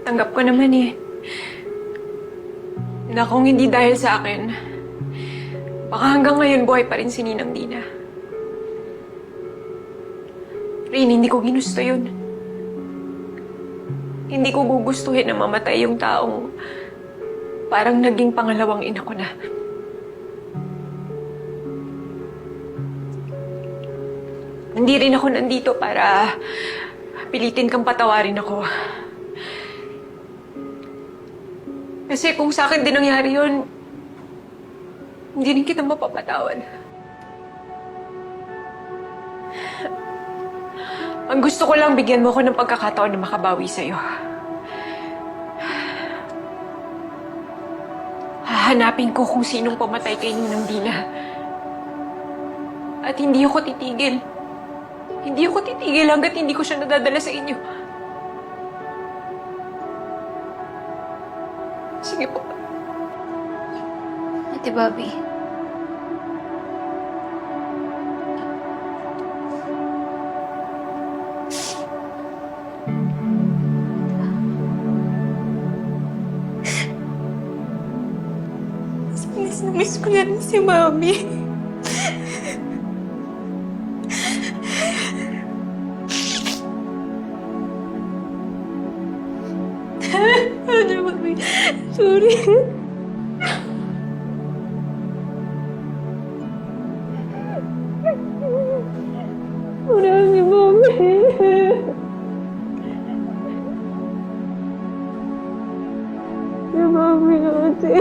Tanggap ko naman eh. Na kung hindi dahil sa akin, baka hanggang ngayon buhay pa rin si Ninang Dina. Rin, hindi ko ginusto yun. Hindi ko gugustuhin na mamatay yung taong parang naging pangalawang ina ko na. Hindi rin ako nandito para pilitin kang patawarin ako. Kasi kung sa akin din nangyari yun, hindi rin kita mapapatawad. Ang gusto ko lang, bigyan mo ako ng pagkakataon na makabawi sa'yo. Hahanapin ko kung sinong pumatay kay Ninang Dina. At hindi ako titigil. Hindi ako titigil hanggat hindi ko siya nadadala sa inyo. Sige po. Ate Bobby. Miss na miss ko na rin si Mami. Ano, Mami? Sorry. Marami, Mami. Si Mami, ate.